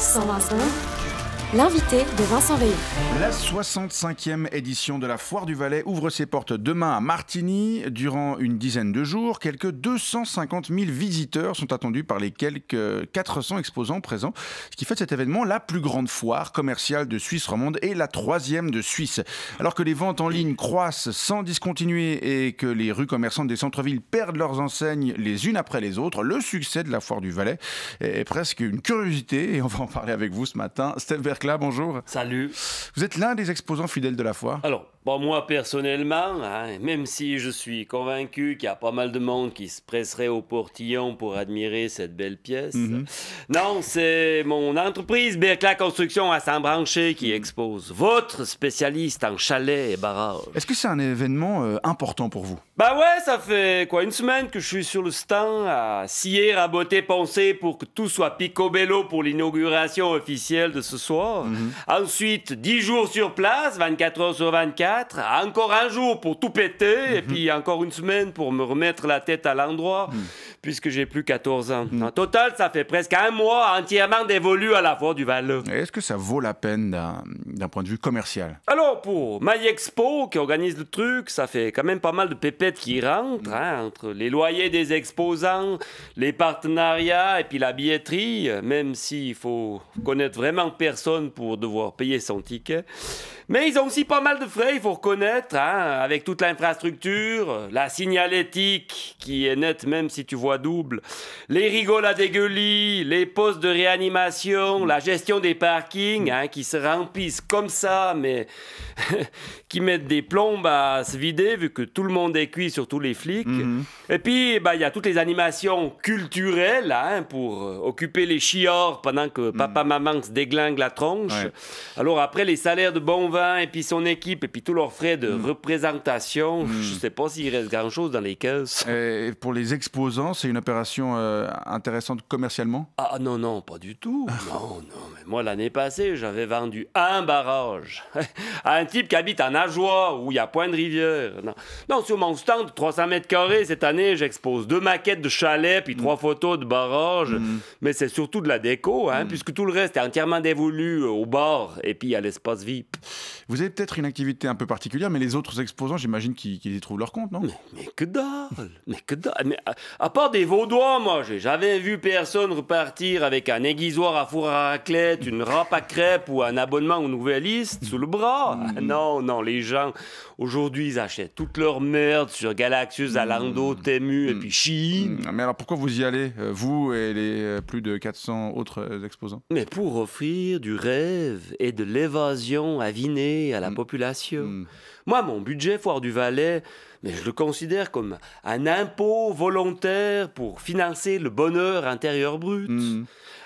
120 secondes. L'invité de Vincent Veillon. La 65e édition de la Foire du Valais ouvre ses portes demain à Martigny. Durant une dizaine de jours, quelques 250 000 visiteurs sont attendus par les quelques 400 exposants présents, ce qui fait de cet événement la plus grande foire commerciale de Suisse romande et la 3e de Suisse. Alors que les ventes en ligne croissent sans discontinuer et que les rues commerçantes des centres-villes perdent leurs enseignes les unes après les autres, le succès de la Foire du Valais est presque une curiosité et on va en parler avec vous ce matin. Steph Berkla, bonjour. Salut. Vous êtes l'un des exposants fidèles de la foire. Alors, moi personnellement, même si je suis convaincu qu'il y a pas mal de monde qui se presserait au portillon pour admirer cette belle pièce, non, c'est mon entreprise Berkla Construction à Saint-Branché qui expose. Votre spécialiste en chalets et barrages. Est-ce que c'est un événement important pour vous? Bah ouais, ça fait une semaine que je suis sur le stand à scier, raboter, poncer pour que tout soit picobello pour l'inauguration officielle de ce soir. Ensuite, 10 jours sur place, 24 heures sur 24. Encore un jour pour tout péter, et puis encore une semaine pour me remettre la tête à l'endroit, puisque j'ai plus 14 ans. En total, ça fait presque un mois entièrement dévolu à la Foire du Valais. Est-ce que ça vaut la peine d'un point de vue commercial? Alors, pour MyExpo, qui organise le truc, ça fait quand même pas mal de pépettes qui rentrent, entre les loyers des exposants, les partenariats et puis la billetterie, même s'il faut connaître vraiment personne pour devoir payer son ticket. Mais ils ont aussi pas mal de frais, il faut reconnaître, avec toute l'infrastructure, la signalétique qui est nette même si tu vois double, les rigoles à dégueulis, les postes de réanimation, la gestion des parkings qui se remplissent comme ça, mais qui mettent des plombes à se vider vu que tout le monde est cuit, surtout les flics. Et puis, il y a toutes les animations culturelles pour occuper les chiords pendant que papa-maman se déglingue la tronche. Ouais. Alors après, les salaires de bon vin et puis son équipe et puis tous leurs frais de représentation, je sais pas s'il reste grand-chose dans les caisses. Et pour les exposants, c'est une opération intéressante commercialement? Ah non, pas du tout. Non, mais moi l'année passée, j'avais vendu un barrage à un type qui habite à Najoie, où il y a point de rivière. Non, sur mon stand de 300 mètres carrés, cette année, j'expose 2 maquettes de chalets puis 3 photos de barrages. Mais c'est surtout de la déco, puisque tout le reste est entièrement dévolu au bar et puis à l'espace VIP. Vous avez peut-être une activité un peu particulière, mais les autres exposants, j'imagine qu'ils y trouvent leur compte, non? Mais que dalle! Mais à part des Vaudois, moi, j'ai jamais vu personne repartir avec un aiguisoir à four à raclette, une râpe à crêpes ou un abonnement aux Nouvelles-Listes sous le bras. Non, les gens, aujourd'hui, ils achètent toute leur merde sur Galaxus, Zalando, Temu et puis Shein. Mais alors pourquoi vous y allez, vous et les plus de 400 autres exposants? Mais pour offrir du rêve et de l'évasion avinée à la population. Moi, mon budget Foire du Valais, mais je le considère comme un impôt volontaire pour financer le bonheur intérieur brut.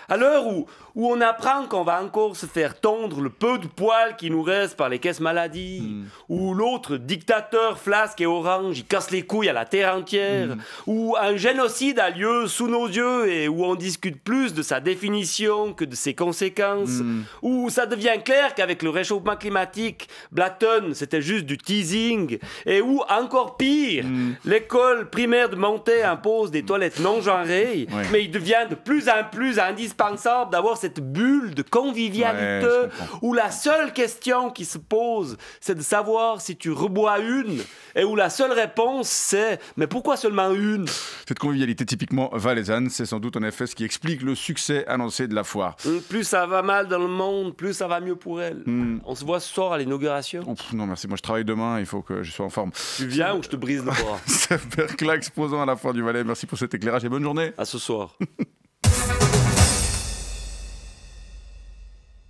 À l'heure où on apprend qu'on va encore se faire tondre le peu de poils qui nous reste par les caisses maladies, où l'autre dictateur flasque et orange, il casse les couilles à la terre entière, où un génocide a lieu sous nos yeux et où on discute plus de sa définition que de ses conséquences, où ça devient clair qu'avavec le réchauffement climatique, Blackton, c'était juste du teasing, et où, encore pire, l'école primaire de Montaix impose des toilettes non genrées, mais il devient de plus en plus indispensable d'avoir cette bulle de convivialité où la seule question qui se pose, c'est de savoir si tu rebois une et où la seule réponse, c'est « mais pourquoi seulement une ?» Cette convivialité typiquement valaisanne, c'est sans doute en effet ce qui explique le succès annoncé de la foire. Plus ça va mal dans le monde, plus ça va mieux pour elle. On se voit ce soir à l'inauguration. Non merci, moi je travaille demain, il faut que je sois en forme. Tu viens ou je te brise le bras? Steph Berkla, exposant à la Foire du Valais, merci pour cet éclairage et bonne journée. À ce soir.